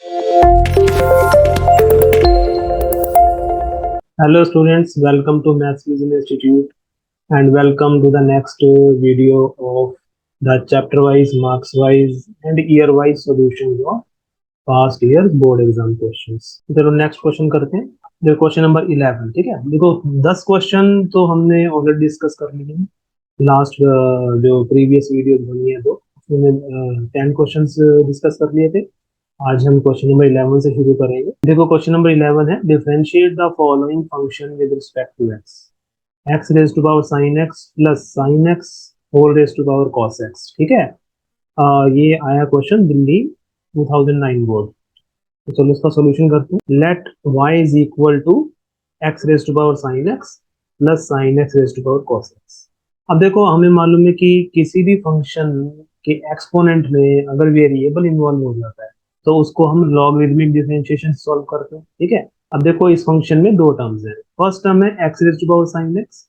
Hello students, welcome to Maths Vision Institute and welcome to the next video of the chapter wise, marks wise and year wise solutions of past year board exam questions। चलो next question करते हैं। देखो question number 11। ठीक है, देखो 10 question तो हमने already discuss कर लिए हैं लास्ट जो प्रीवियस वीडियो बनी है तो उसमें 10 क्वेश्चंस डिस्कस कर लिए थे। आज हम क्वेश्चन नंबर 11 से शुरू करेंगे। देखो क्वेश्चन नंबर 11 है, differentiate the following function with respect to x. X raise to power sine x plus sine x whole raise to power cos x. ठीक है, ये आया क्वेश्चन दिल्ली 2009 बोर्ड। तो चलो इसका सॉल्यूशन करते हैं। Let y is equal to x raise to power sine x plus sine x raise to power cos x. अब देखो हमें मालूम है कि किसी भी फंक्शन के एक्सपोनेंट में अगर वेरिएबल इन्वॉल्व हो जाता है तो उसको हम लॉगरिथमिक डिफरेंशिएशन सॉल्व करते हैं। ठीक है, अब देखो इस फंक्शन में दो टर्म्स हैं। फर्स्ट टर्म है x raise to power sine x.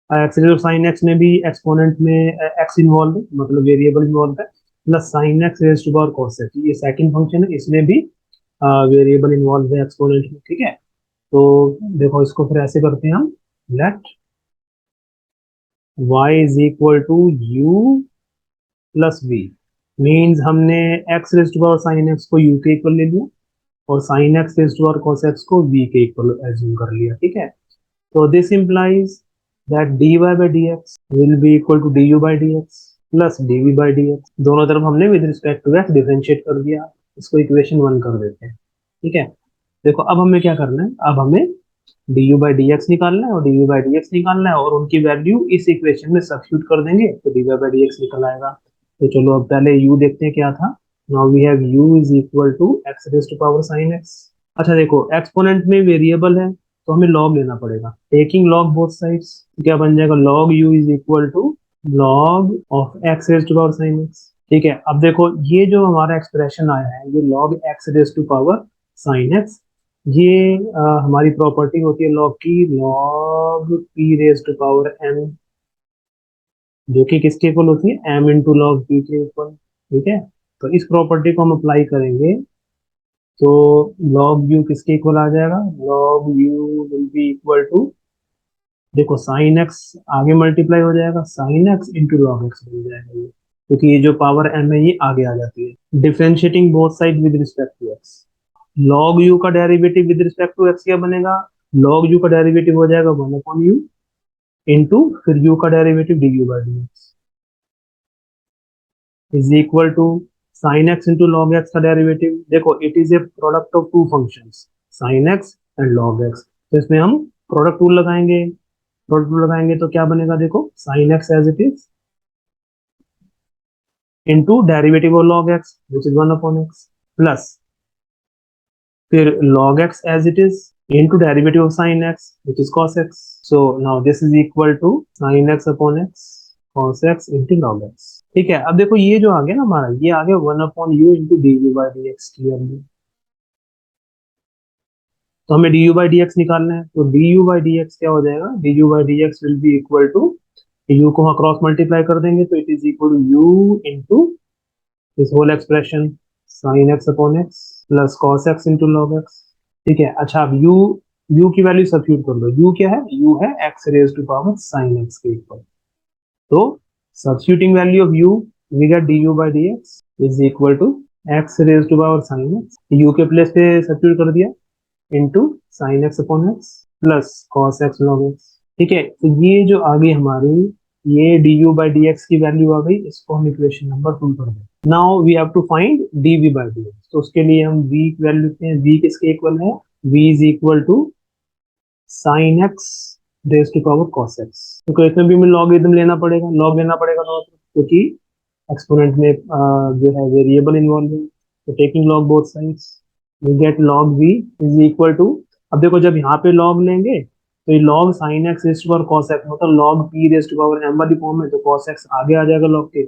X raise to sine x में भी एक्सपोनेंट में एक्स इन्वॉल्व है, मतलब वेरिएबल इन्वॉल्व है, plus sine x raise to power cos x, ये सेकंड फंक्शन है, इसमें भी वेरिएबल इन्वॉल्व है एक्सपोनेंट में। ठीक है, तो देखो इसको फिर ऐसे करते हैं हम। Let y is equal to u plus v। Means हमने x raise to power sine x को u के इक्वल ले लिया और sine x raise to power cos x को v के इक्वल एज्यूम कर लिया। ठीक है, तो this implies that dy by dx will be equal to du by dx plus dv by dx। दोनों तरफ हमने with respect to x differentiate कर दिया। इसको इक्वेशन 1 कर देते हैं। ठीक है, देखो अब हमें क्या करना है, अब हमें du बाई dx निकालना है और dv बाई dx निकालना है और उनकी वैल्यू इस इक्वेशन में सब्स्टिट्यूट कर देंगे तो dy बाई dx निकल आएगा। तो चलो अब पहले u देखते हैं क्या था। Now we have u is equal to x raise to power sine x। अच्छा देखो एक्सपोनेंट में वेरिएबल है तो हमें लॉग लेना पड़ेगा। टेकिंग लॉग बोथ साइड्स क्या बन जाएगा, log u is equal to log of x raise to power sine x। ठीक है, अब देखो ये जो हमारा एक्सप्रेशन आया है ये log x raise to power sine x, ये हमारी प्रॉपर्टी होती है लॉग की, log p raise to power m, जो कि किसके इक्वल होती है m इंटू लॉग p के इक्वल। ठीक है, तो इस प्रॉपर्टी को हम अप्लाई करेंगे तो log u किसके इक्वल आ जाएगा, log u will be equal to, देखो साइन x आगे मल्टीप्लाई हो जाएगा, sine x into log x बन जाएगा ये, क्योंकि ये जो पावर m है ये आगे आ जाती है। Differentiating both side with respect to x, log u का derivative with respect to x क्या बनेगा, log u का डेरिवेटिव हो जाएगा 1 अपॉन u इंटू फिर u का derivative du by dx is equal to sine x into log x का derivative. देखो it is a product of two functions sine x and log x, तो इसमें हम प्रोडक्ट रूल लगाएंगे। Product rule लगाएंगे तो क्या बनेगा, देखो sine x as it is into derivative of log x which is 1 upon x plus फिर log x as it is into derivative of sin x which is cos x. So now this is equal to sin x upon x cos x into log x। ठीक है, अब देखो ये जो आ गया ना हमारा, ये आ गया 1 upon u into dv by dx clearly. तो हमें du बाई dx निकालना है तो du बाई dx क्या हो जाएगा, du by dx will be equal to, u को क्रॉस मल्टीप्लाई कर देंगे तो it is equal to u into this whole expression sin x upon x plus cos x into log x। ठीक है, अच्छा अब u की वैल्यू सब्स्टिट्यूट कर दो। u क्या है, u है x raise to power sin x के इक्वल। तो substituting value of u we get du by dx is equal to x raise to power sin x, u के place पे substitute कर दिया into sin x upon x plus cos x log x। ठीक है, तो ये जो आ गई हमारी, ये du बाई dx की वैल्यू आ गई, इसको हम इक्वेशन नंबर 2 कर दें। Now we have to find dv by dx, तो उसके लिए हम v की वैल्यू लिखते हैं। v किसके इक्वल है, v is equal to sine x raise to power cos x. तो इसमें भी हमें लॉगरिथम लेना पड़ेगा, लॉग लेना पड़ेगा दोनों तरफ, क्योंकि एक्सपोनेंट में जो है वेरिएबल इन्वॉल्व है। तो taking log both sides we get log v is equal to, अब देखो जब यहाँ पे लॉग लेंगे तो ये log sine x raise to power cos x, मतलब log p raise to power m वाली फॉर्म में, तो कॉस एक्स आगे आ जाएगा लॉग के,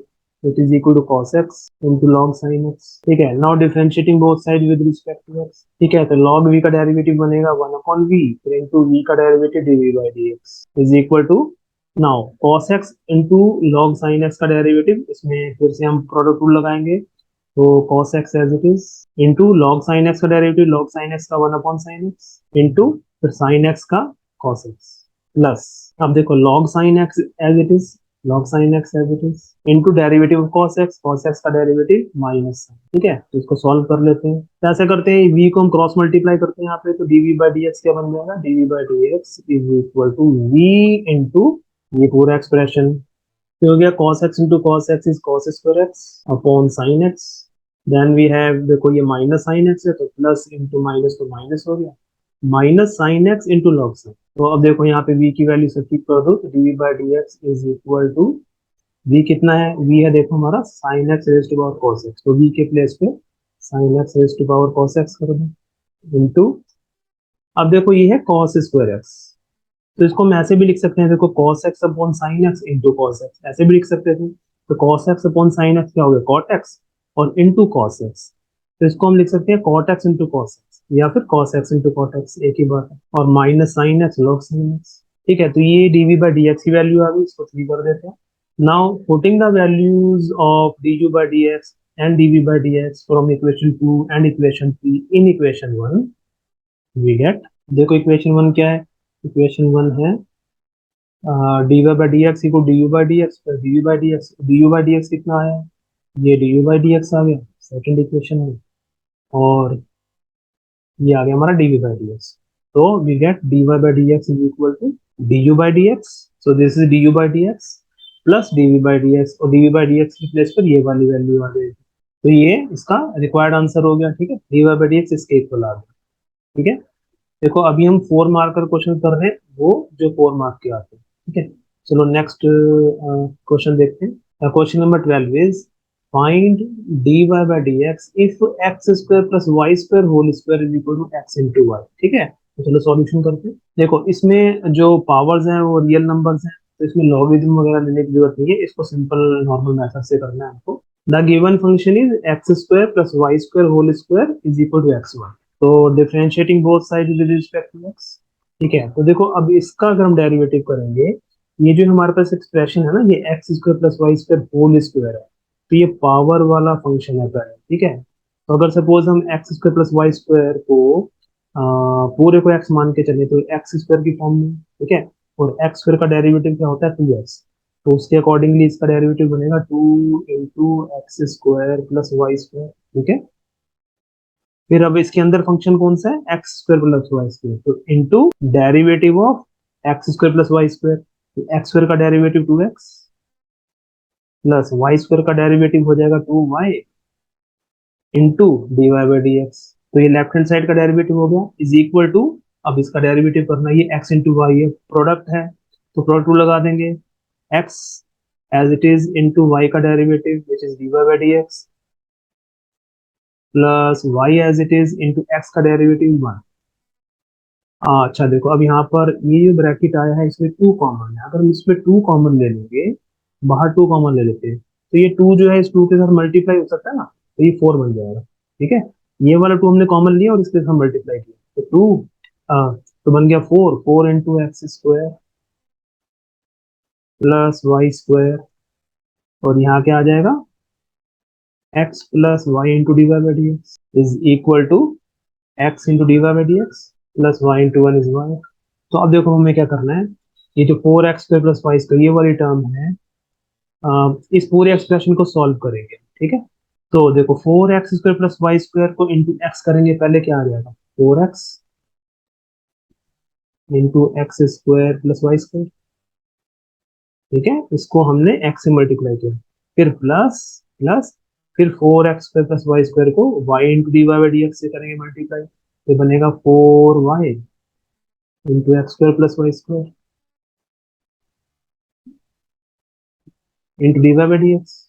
it is equal to cos x into log sin x। ठीक है, now differentiating both side with respect to x। ठीक है, तो log v का डेरिवेटिव बनेगा 1 अपॉन v फिर इंटू v का derivative dv by dx is equal to, now cos x into log sin x का डेरिवेटिव, इसमें फिर से हम प्रोडक्ट रूल लगाएंगे। तो cos x as it is into log sin x का डेरिवेटिव log sin x का 1/sin x इंटू फिर sin x का cos x प्लस अब देखो log sin x as it is log sin x as it is into derivative of cos x का derivative minus, ठीक है। तो इसको सॉल्व कर लेते हैं। तो ऐसे करते हैं v को हम क्रॉस मल्टीप्लाई करते हैं यहाँ पे, तो dv बाई dx क्या बन जाएगा, dv by dx is equal to v into ये पूरा एक्सप्रेशन तो हो गया cos x into cos x is cos square x upon sin x। Then we have देखो ये माइनस sin x है तो प्लस इंटू माइनस तो माइनस हो गया minus sin x into log sin। तो अब देखो यहाँ पे v की वैल्यू सब्स्टिट्यूट कर दो तो dv by dx is equal to v कितना है, v है देखो हमारा sin x raise to power cos x, तो v के प्लेस पे sin x raise to power cos x कर दो इंटू अब देखो ये है cos स्क्वायर x, तो इसको हम ऐसे भी लिख सकते हैं देखो cos x upon sin x into cos x ऐसे भी लिख सकते थे। तो cos x upon sin x क्या हो गया cot x और इंटू cos x, तो इसको हम लिख सकते हैं cot x into cos x या फिर cos x into cot x एक ही बात है और minus sin x log sin x, ठीक है। तो ये dv बाई dx की वैल्यू आ गई, इसको 3 कर देते हैं। Now putting the values of du by dx and dv by dx from equation 2 and equation 3 in equation 1 we get देखो इक्वेशन 1 क्या है, इक्वेशन 1 है dy by dx equal du by dx plus dv by dx, du by dx कितना आया, ये du by dx आ गया second equation में और ये आ गया हमारा dv बाई dx। तो we get dy by dx is equal to du by dx, so this is du by dx plus dv by dx और dv बाई dx की place पर ये वाली वैल्यू आ जाएगी। तो ये इसका रिक्वायर्ड आंसर हो गया, ठीक है। dy बाई dx इसके इक्वल आ गया, ठीक है। देखो अभी हम 4 मार्कर क्वेश्चन कर रहे हैं वो जो 4 मार्क के आते हैं, ठीक है। चलो नेक्स्ट क्वेश्चन देखते हैं। Question number 12 is find dy by dx if x square plus y square whole square is equal to x into y, ठीक है। तो चलो सॉल्यूशन करते हैं। देखो इसमें जो पावर्स हैं वो रियल नंबर्स हैं तो इसमें लॉगरिथम वगैरह लेने की जरूरत नहीं है, इसको सिंपल नॉर्मल मेथड से करना है आपको। The given function is x square plus y square whole square is equal to x one, तो differentiating both side with respect to x, ठीक है। तो देखो अब इसका अगर हम डेरिवेटिव करेंगे, ये जो हमारे पास एक्सप्रेशन है ना ये x square plus y square whole square है, तो ये पावर वाला फंक्शन है पहले, ठीक है। तो अगर सपोज हम x square plus y square को पूरे को एक्स मान के चले तो एक्स स्क्वायर की फॉर्म में, ठीक है। और एक्स स्क्वायर का डेरिवेटिव क्या होता है 2x, तो उसके अकॉर्डिंगली इसका डेरिवेटिव बनेगा 2 into x square plus y square, ठीक है। फिर अब इसके अंदर फंक्शन कौन सा है x square plus y square, तो into derivative of x square plus y square, तो एक्स स्क्वायर का derivative 2x plus y square का डेरिवेटिव हो जाएगा 2y into d y by d x, तो ये लेफ्ट हैंड साइड का derivative हो गया इज इक्वल टू अब इसका डेरिवेटिव करना ये x इंटू वाई है प्रोडक्ट है तो प्रोडक्ट टू लगा देंगे x as it is into y का derivative which is d y by d x plus y as it is into x का डेरिवेटिव 1। अच्छा देखो अब यहाँ पर ये जो ब्रैकेट आया है इसमें 2 कॉमन है, अगर हम इसमें 2 कॉमन ले लेंगे, बाहर 2 कॉमन ले लेते हैं तो ये 2 जो है इस 2 के साथ मल्टीप्लाई हो सकता है ना, तो ये 4 बन जाएगा, ठीक है। ये वाला 2 हमने कॉमन लिया और इसके साथ मल्टीप्लाई किया तो 2 तो बन गया 4 into x square plus y square और यहाँ क्या आ जाएगा x plus y into d y by d x is equal to x into d y by d x plus y into one is y. तो अब देखो हमें क्या करना है, ये जो 4x square plus y square ये वाली टर्म है इस पूरे एक्सप्रेशन को सॉल्व करेंगे, ठीक है। तो देखो 4x square plus y square को इंटू एक्स करेंगे पहले क्या आ जाएगा 4x into x square plus y square, ठीक है। इसको हमने x से मल्टीप्लाई किया फिर प्लस प्लस फिर 4x square plus y square को y into d y by d x से करेंगे मल्टीप्लाई, तो बनेगा 4y into x square plus y square into d y by d x,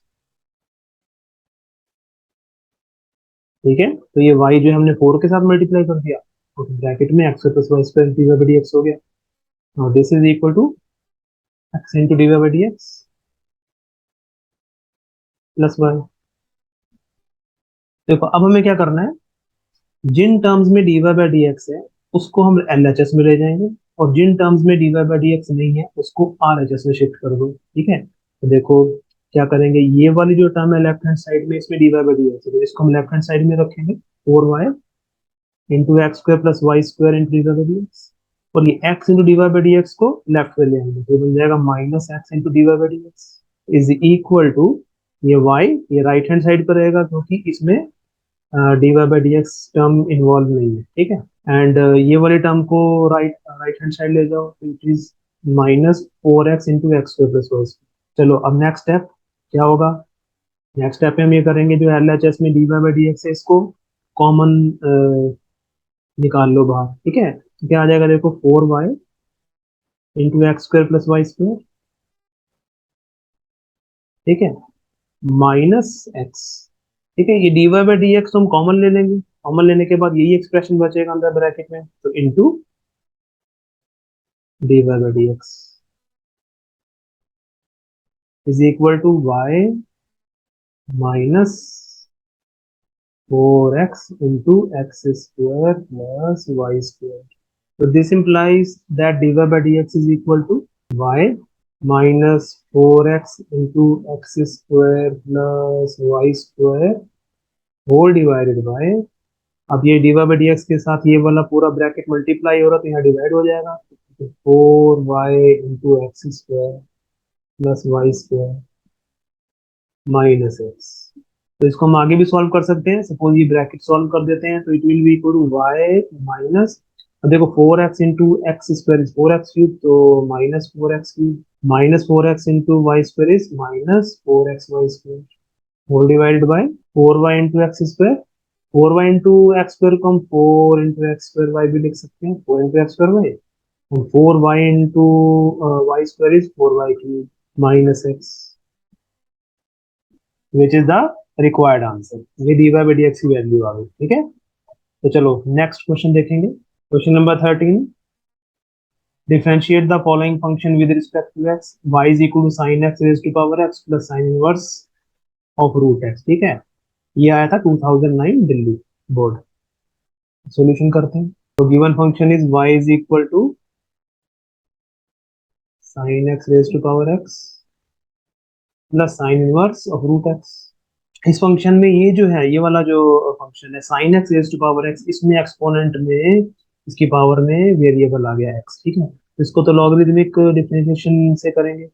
ठीक है। तो ये y जो है हमने 4 के साथ मल्टीप्लाई कर दिया और ब्रैकेट में x plus y square d y by d x हो गया और this is equal to x into d y by d x plus y. देखो अब हमें क्या करना है, जिन टर्म्स में d y by d x है उसको हम एल एच एस में ले जाएंगे और जिन टर्म्स में d y by d x नहीं है उसको आर एच एस में शिफ्ट कर दो, ठीक है। तो देखो क्या करेंगे, ये वाली जो टर्म है लेफ्ट हैंड साइड में, इसमें dy बाई डी एक्स है, तो इसको हम लेफ्ट हैंड साइड में रखेंगे 4y into x square plus y square into d y by d x, और ये x into d y by d x को लेफ्ट में ले आएंगे, तो बन जाएगा minus x into d y by d x is equal to ये y, ये राइट हैंड साइड पर रहेगा क्योंकि इसमें d y by d x term involve नहीं है, ठीक है। एंड ये वाली टर्म को राइट राइट हैंड साइड ले जाओ, तो it is minus 4x into x square plus y square. चलो अब नेक्स्ट स्टेप क्या होगा, नेक्स्ट स्टेप में हम ये करेंगे, जो एल एच एस में d y by d x है इसको कॉमन निकाल लो बाहर, ठीक है। तो क्या आ जाएगा, देखो 4y into x square plus y square, ठीक है, माइनस एक्स, ठीक है। ये d y by d x हम कॉमन ले लेंगे, कॉमन लेने के बाद यही एक्सप्रेशन बचेगा अंदर ब्रैकेट में, तो into d y by d x is equal to y minus 4x into x square plus y square. So this implies that dy by dx is equal to y minus 4x into x square plus y square whole divided by, अब ये dy by dx के साथ ये वाला पूरा bracket multiply हो रहा तो यहाँ डिवाइड हो जाएगा, तो 4y into x square plus y square minus x. तो इसको हम आगे भी सॉल्व कर सकते हैं, सपोज ये ब्रैकेट सॉल्व कर देते हैं, तो it will be equal to y minus, अब देखो 4x into x square is 4x cube, तो minus 4x cube minus 4x into y square is minus 4x y square whole divided by 4y into x square, 4y into x square को हम 4 into x square Y भी लिख सकते हैं, 4 into x square y, 4y into y square is 4y cube minus x which is the required answer. ये dy by d x की value आ गई, ठीक है। तो चलो नेक्स्ट क्वेश्चन देखेंगे, question number 13, differentiate the following function with respect to x, y is equal to sin x raise to power x plus sin inverse of root x, ठीक है। ये आया था 2009 दिल्ली बोर्ड। सॉल्यूशन करते हैं, तो given function is y is equal to sin x raise to power x plus sin inverse of root x। इस function में ये जो है, ये वाला जो फंक्शन है sin x raise to power x, इसमें एक्सपोनेंट में इसकी पावर में वेरिएबल आ गया x, ठीक है। तो इसको तो लॉगरिदमिक डिफरेंशिएशन से करेंगे,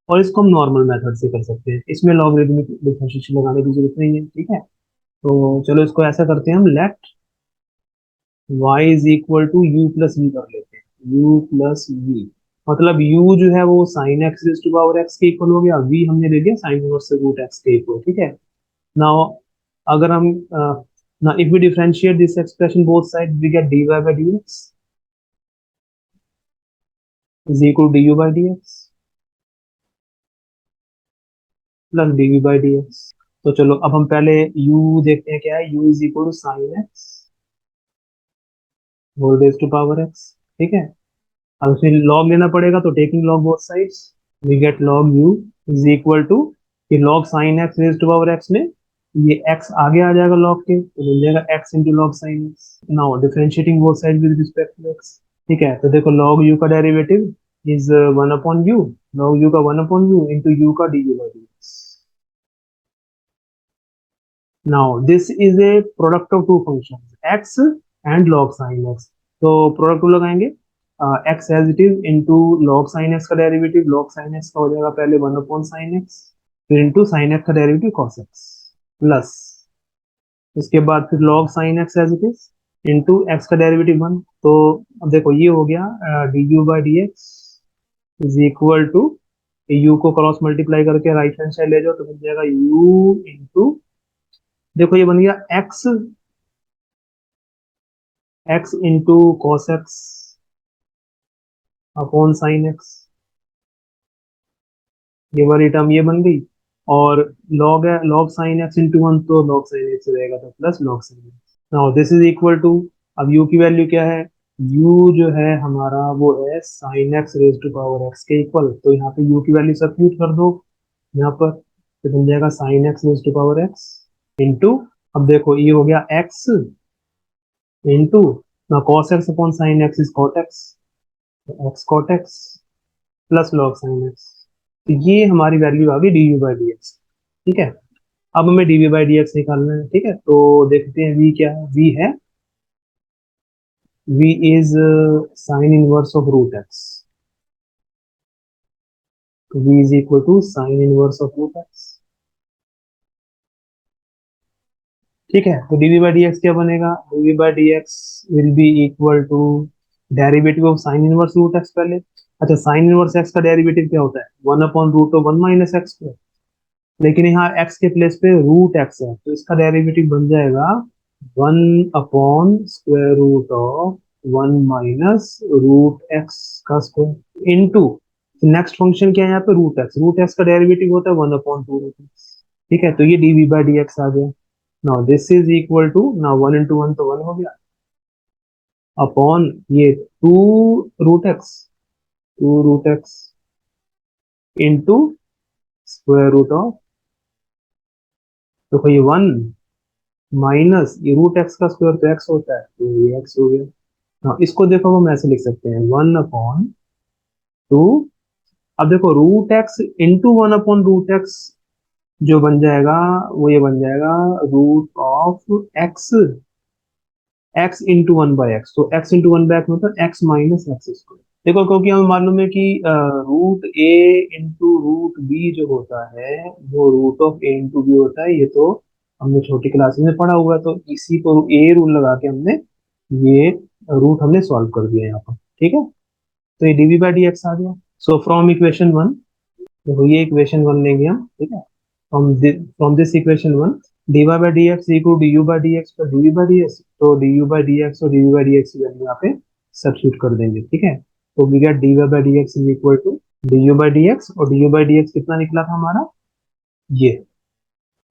और इसको हम नॉर्मल मेथड से कर सकते हैं, इसमें लॉगरिदमिक डिफरेंशिएशन लगाने की जरूरत नहीं है, ठीक है। तो चलो इसको ऐसा करते हैं हम, let y is equal to u plus v कर लेते हैं, u प्लस वी, मतलब u जो है वो sin x raise to power x के इक्वल हो गया, v हमने ले लिया sin इनवर्स रूट x के इक्वल, ठीक है। Now, अगर हम now if we differentiate this expression both sides, we get dy by dx is equal to du by dx plus dv by dx। तो चलो अब हम पहले u देखते हैं क्या है, u is equal to sin x whole raised to power x, ठीक है। अब इसमें log लेना पड़ेगा, तो taking log both sides we get log u is equal to, ये log sin x raised to power x में ये x आगे आ जाएगा log के, तो मिल जाएगा x into log sin x। Now differentiating both side with respect to x, ठीक है। तो देखो log u का derivative is 1 upon u, log u का 1 अपॉन u into u का du by dx। Now this is a product of two functions x and log sin x, तो product to लगाएंगे, x as it is into log sin x का derivative, log sin x का हो जाएगा पहले 1 upon sin x, फिर into sin x का derivative cos x plus, इसके बाद फिर log sin x as it is into x का डेरिवेटिव 1, तो अब देखो ये हो गया d u by d x is equal to, u को क्रॉस मल्टीप्लाई करके राइट हैंड साइड ले जाओ तो मिल जाएगा u इंटू, देखो ये बन गया x, x into cos x upon sine x, ये वाली टर्म ये बन गई, और log है log sin x इंटू 1, तो log sin x रहेगा, तो प्लस log sin x। Now this is equal to, अब u की वैल्यू क्या है, u जो है हमारा वो है sin x raise to power x के इक्वल, तो यहाँ पे u की वैल्यू सब्स्टिट्यूट कर दो यहाँ पर, तो बन जाएगा sin x raise to power x into, अब देखो ये हो गया x इंटू ना cos x upon sin x is cot x, तो x cot x प्लस log sin x, तो ये हमारी वैल्यू आ गई d u by d x. ठीक है, अब हमें d v by d x निकालना है। ठीक है, तो देखते हैं वी क्या है। वी है, v is sine inverse of root x. V is equal to sine inverse of root x. ठीक है, तो d v by d x क्या बनेगा, d v by d x will be equal to derivative of sine inverse root x पहले। अच्छा, sine inverse x का derivative क्या होता है, one upon root of one minus x. लेकिन यहाँ x के प्लेस पे रूट एक्स है, तो इसका डेरिवेटिव बन जाएगा one upon square root of one minus root x का स्क्वायर इनटू नेक्स्ट फंक्शन क्या है यहाँ पे, रूट एक्स। रूट एक्स का डेरिवेटिव होता है one upon two root x. ठीक है, तो ये d v by d x आ गया। Now this is equal to, now one into one तो वन हो गया, अपॉन ये two root x, two root x into square root of, देखो ये वन माइनस ये रूट एक्स का स्क्वायर तो एक्स होता है, तो ये एक्स हो गया। हाँ, इसको देखो हम ऐसे लिख सकते हैं, वन अपॉन टू, अब देखो root x into one upon root x जो बन जाएगा वो ये बन जाएगा root of x, x into one by x. तो x into one by x मतलब एक्स माइनस एक्स स्क्वायर। देखो, क्योंकि हमें मालूम है कि root a into root b जो होता है वो root of a into b होता है, ये तो हमने छोटी क्लासेस में पढ़ा हुआ है। तो इसी को ए रूल लगा के हमने ये रूट हमने सॉल्व कर दिया यहाँ पर। ठीक है, तो ये डीवी बाई डी एक्स आ गया। सो फ्रॉम इक्वेशन वन, देखो ये इक्वेशन वन लेंगे हम। ठीक है, from this equation one, d y by d x equal d u by d x plus d v by d x. तो d u by d x और d v by d x की value यहाँ पे substitute कर देंगे। ठीक है, तो we get d y by d x is equal to d u by d x, और d u by d x कितना निकला था हमारा, ये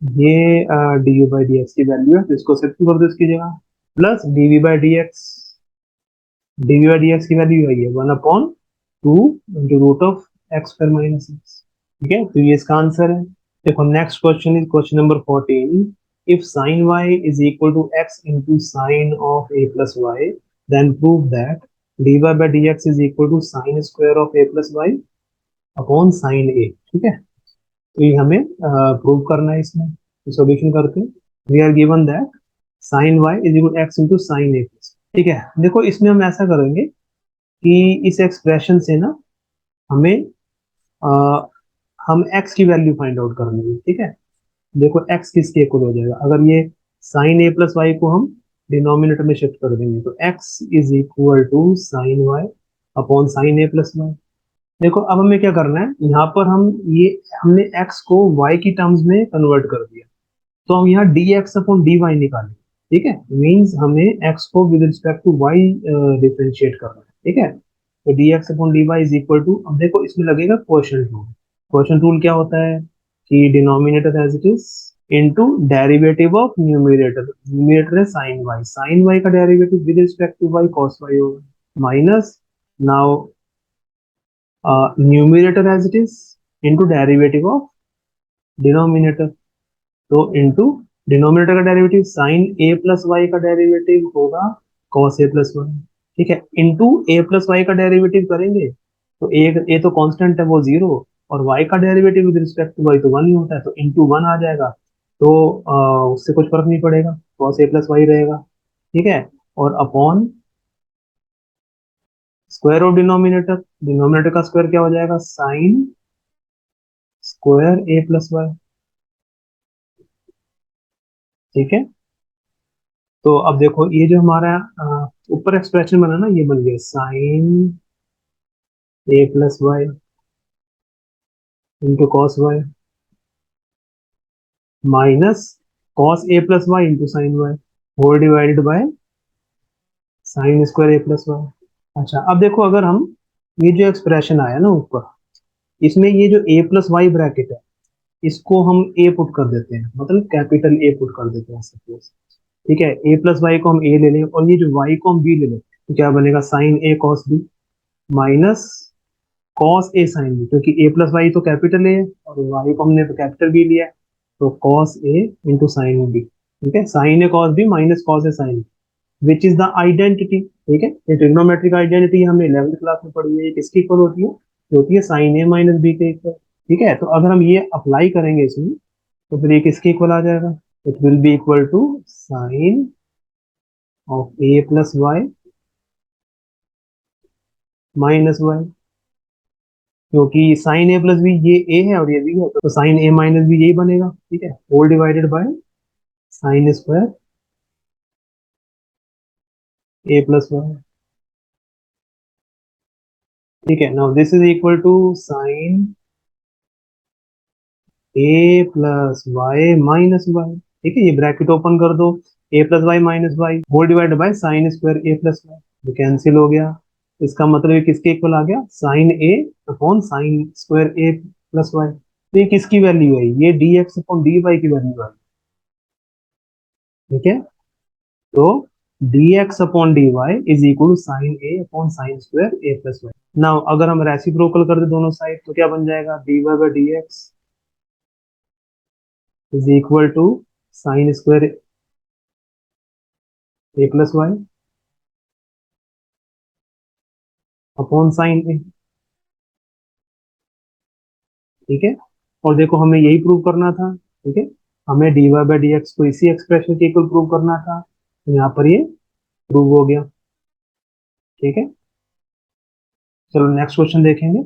ये d u by d x की वैल्यू है, तो इसको सब्स्टिट्यूट कर दो इसकी जगह, plus d v by d x, d v by d x की वैल्यू है ये one upon two into root of x square minus x. ठीक है, तो ये इसका आंसर है। देखो next question is question number 14। If sin y is equal to x into sin of a plus y, then prove that dy by dx is equal to sin square of a plus y upon sin a। ठीक है, तो ये हमें prove करना है। इसमें solution करते हैं, we are given that sin y is equal to x into sin a plus। ठीक है, देखो इसमें हम ऐसा करेंगे कि इस एक्सप्रेशन से ना हमें हम x की वैल्यू फाइंड आउट करनी है। ठीक है, देखो x किसके इक्वल हो जाएगा, अगर ये साइन ए प्लस वाई को हम डिनोमिनेटर में शिफ्ट कर देंगे तो x is equal to sine y upon sine a plus y. देखो अब हमें क्या करना है, यहाँ पर हम ये हमने x को y की टर्म्स में कन्वर्ट कर दिया, तो हम यहाँ dx अपॉन dy निकालेंगे। ठीक है, मींस हमें x को with respect to y differentiate करना है। ठीक है, तो dx upon dy is equal to, अब देखो इसमें लगेगा क्वोशंट रूल। क्वोशंट रूल क्या होता है कि denominator as it is into derivative of numerator, numerator है साइन वाई, साइन वाई का derivative with respect to y cos y होगा, minus now numerator as it is into derivative of denominator, तो into denominator का derivative sine a plus y का derivative होगा cos a plus y. ठीक है, into a plus y का derivative करेंगे तो ए तो कांस्टेंट है वो जीरो, और y का derivative with respect to y तो वन ही होता है, तो इंटू वन आ जाएगा, तो उससे कुछ फर्क नहीं पड़ेगा, cos a प्लस वाई रहेगा। ठीक है, और upon square of denominator, denominator का स्क्वायर क्या हो जाएगा, sine square a plus y. ठीक है, तो अब देखो ये जो हमारा ऊपर एक्सप्रेशन बना ना, ये बन गया sine a plus y into cos y minus cos a plus y into sine y whole divided by sine square a plus y. अच्छा, अब देखो अगर हम ये जो एक्सप्रेशन आया ना ऊपर, इसमें ये जो ए प्लस वाई ब्रैकेट है इसको हम ए पुट कर देते हैं, मतलब कैपिटल ए पुट कर देते हैं सपोज। ठीक है, ए प्लस वाई को हम ए ले लें और ये जो वाई को हम बी ले लें, तो क्या बनेगा sign a cos b minus cos a sine B, क्योंकि ए प्लस वाई तो कैपिटल ए है और वाई को हमने तो कैपिटल बी लिया है, तो cos a into sine b. ठीक है, sine a cos b minus cos a sine b which is the identity. ठीक है, ये ट्रिग्नोमेट्रिक आइडेंटिटी हमने 11th क्लास में पढ़ी है, ये किसकी इक्वल होती है, जो होती है साइन ए माइनस बी के इक्वल। ठीक है, तो अगर हम ये अप्लाई करेंगे इसमें तो फिर ये किसके इक्वल आ जाएगा, it will be equal to sine of a plus y minus y, क्योंकि साइन ए प्लस बी ये ए है और ये बी है, तो साइन ए माइनस बी यही बनेगा, ठीक है, whole divided by sine square a plus y. ठीक है, now this is equal to sine a plus y minus y. ठीक है, ये ब्रैकेट ओपन कर दो, a plus y minus y whole divide by sine square a plus y, तो cancel हो गया। इसका मतलब ये किसके इक्वल आ गया, sine a upon sine square a plus y. तो ये किसकी वैल्यू है, ये D x upon d y की वैल्यू है। ठीक है, तो d x upon d y is equal to sine a upon sine square a plus y. Now अगर हम रेसिप्रोकल कर दे दोनों साइड तो क्या बन जाएगा, d y by d x is equal to sine square a plus y upon sine a. ठीक है, और देखो हमें यही प्रूव करना था। ठीक है, हमें d y by d x को इसी एक्सप्रेशन के इक्वल प्रूव करना था, तो यहाँ पर ये प्रूव हो गया। ठीक है, चलो नेक्स्ट क्वेश्चन देखेंगे।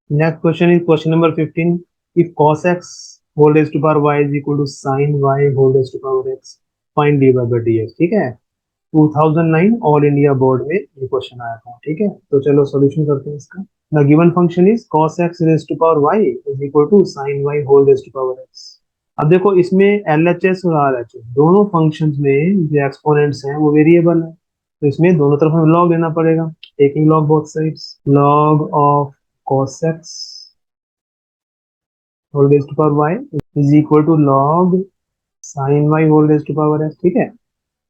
Next question is question number 15। If cos x whole raise to power y is equal to sin y whole raise to power x, find d y by d x. ठीक है, 2009 all India board में ये question आया था। ठीक है, तो चलो सॉल्यूशन करते हैं इसका। The given function is cos x raise to power y is equal to sin y whole raise to power x। अब देखो इसमें LHS और RHS दोनों फंक्शंस में जो एक्सपोनेंट्स हैं वो वेरिएबल है, तो इसमें दोनों तरफ हमें लॉग लेना पड़ेगा, taking log both sides. Log of cos x whole raise to power y is equal to log sin y whole raise to power x। ठीक है,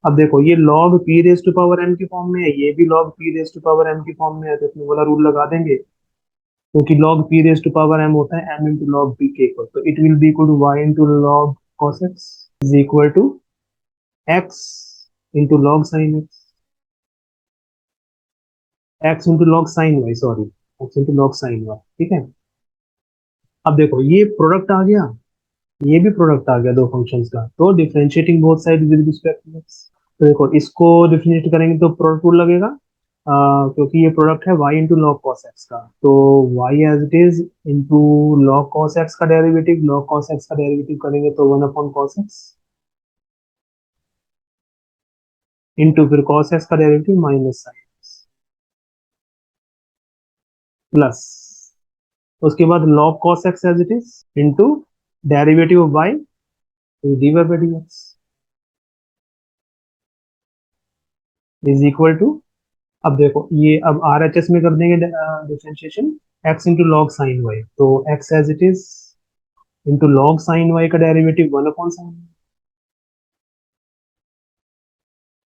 अब देखो ये log p raise to power m की form में है, ये भी log p raise to power m की फॉर्म में है, तो इसमें वाला रूल लगा देंगे, क्योंकि log p raise to power m होता है m इंटू log p के इक्वल, तो it will be equal to y into log cos x is equal to x into log sin x into log sin y, sorry x into log sin y। ठीक है, अब देखो ये product आ गया, ये भी प्रोडक्ट आ गया दो फंक्शंस का, तो differentiating both side with respect to x। तो देखो इसको डिफरेंशिएट करेंगे तो प्रोडक्ट रूल लगेगा, क्योंकि ये प्रोडक्ट है y into log cos x का, तो y as it is into log cos x का डेरिवेटिव, लॉग कॉस एक्स का डेरिवेटिव करेंगे तो 1 अपॉन कॉस एक्स इंटू फिर कॉस एक्स का डेरिवेटिव माइनस साइन प्लस, उसके बाद log cos x as it is into derivative of y d y by d x is equal to, अब देखो ये अब आर एच एस में कर देंगे differentiation, x into log sine y, तो x as it is into log sine y का derivative 1 upon sine,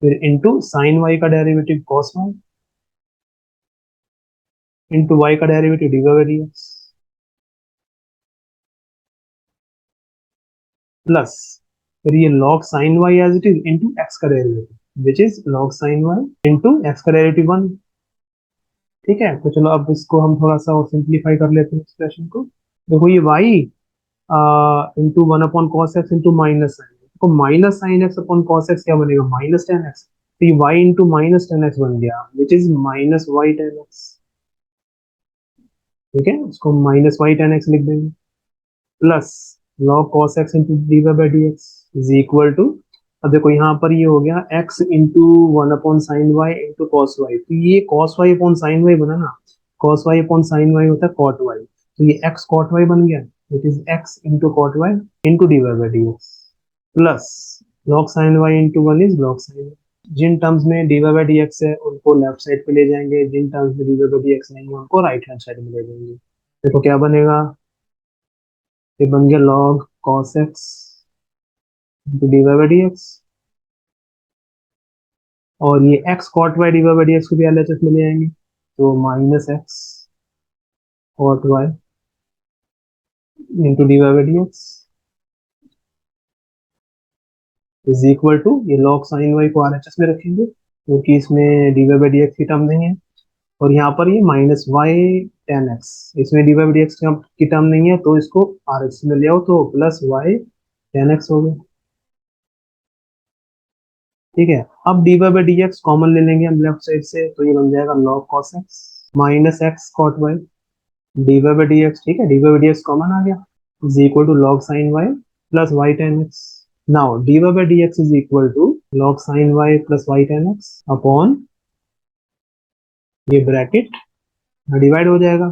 फिर इंटू साइन वाई का derivative cos y into y का derivative d y by d x plus फिर ये log sine y as it is into x का derivative which is log sine y into x का derivative 1। ठीक है, तो चलो अब इसको हम थोड़ा सा और सिंप्लीफाई कर लेते हैं एक्सप्रेशन को। देखो ये y into 1 upon cos x into minus sine, तो minus sine x upon cos x क्या बनेगा, माइनस टेन एक्स, तो ये y into minus tan x बन गया which is minus y tan x. ठीक है, उसको माइनस वाई टेन एक्स लिख देंगे plus log cos x into d y by d x is equal to, अब देखो यहाँ पर ये हो गया x into 1 upon sine y into cos y, तो ये cos y upon sine y बना ना, cos y upon sine y होता है कॉट वाई, तो ये x कॉट वाई बन गया, it is x into cot y into d y by d x plus log sine y into one is log sine. जिन terms में d y by d x है उनको left side पे ले जाएंगे, जिन टर्म्स में d y by d x नहीं है उनको राइट हैंड साइड में ले जाएंगे। देखो क्या बनेगा, ये बन गया log cos x into d y by d x, और ये x cot y d y by d x को भी एलएचएस में ले आएंगे, तो minus x cot y into d y by d x is equal to, ये log sine y को आरएचएस में रखेंगे क्योंकि इसमें d y by d x की टर्म नहीं है, और यहाँ पर ये माइनस वाई टेन एक्स, इसमें डी वाई डी एक्स की टर्म नहीं है तो इसको आर एक्स में ले आओ तो प्लस वाई टेन एक्स हो गया। ठीक है, अब d y by d x common ले लेंगे हम लेफ्ट साइड से, तो ये बन जाएगा log cos x minus x cot y d y by d x. ठीक है, d y by d x common आ गया, is equal to log sin y plus y tan x. Now d y by d x is equal to log sin y plus y tan x upon ये bracket divide हो जाएगा,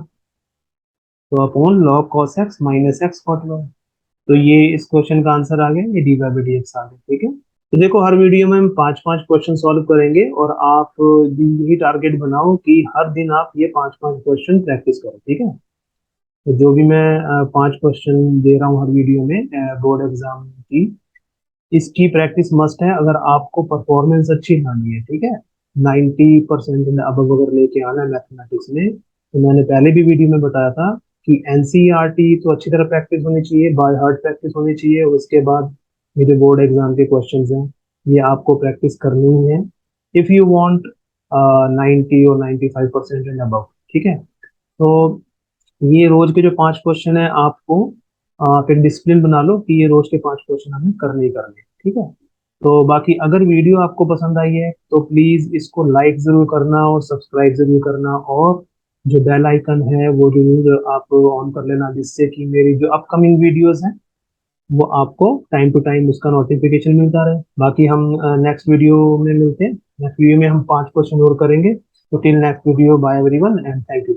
तो upon log cos x minus x cot y। तो ये इस question का answer आ गया, ये d y by d x आ गया। ठीक है, तो देखो हर वीडियो में हम 5-5 क्वेश्चन सॉल्व करेंगे और आप यही टारगेट बनाओ कि हर दिन आप ये 5-5 क्वेश्चन प्रैक्टिस करो। ठीक है, तो जो भी मैं 5 क्वेश्चन दे रहा हूँ हर वीडियो में बोर्ड एग्जाम की, इसकी प्रैक्टिस मस्ट है अगर आपको परफॉर्मेंस अच्छी लानी है। ठीक है, 90% अब अगर लेके आना है मैथमेटिक्स में, तो मैंने पहले भी वीडियो में बताया था कि एनसीईआरटी तो अच्छी तरह प्रैक्टिस होनी चाहिए, बाय हार्ट प्रैक्टिस होनी चाहिए, और उसके बाद ये जो बोर्ड एग्जाम के क्वेश्चंस हैं ये आपको प्रैक्टिस करनी ही है इफ यू वांट 90 और 95% एंड अबव। ठीक है, तो ये रोज के जो 5 क्वेश्चन है आपको आप एक डिसिप्लिन बना लो कि ये रोज के 5 क्वेश्चन हमें करने ही करने हैं। ठीक है, तो बाकी अगर वीडियो आपको पसंद आई है तो प्लीज इसको लाइक जरूर करना और सब्सक्राइब जरूर करना, और जो बेल आइकन है वो जरूर आप ऑन कर लेना, जिससे कि मेरी जो अपकमिंग वीडियोस हैं वो आपको टाइम टू टाइम उसका नोटिफिकेशन मिलता रहे। बाकी हम नेक्स्ट वीडियो में मिलते हैं, नेक्स्ट वीडियो में हम 5 क्वेश्चन और करेंगे। तो till next video, bye everyone and thank you.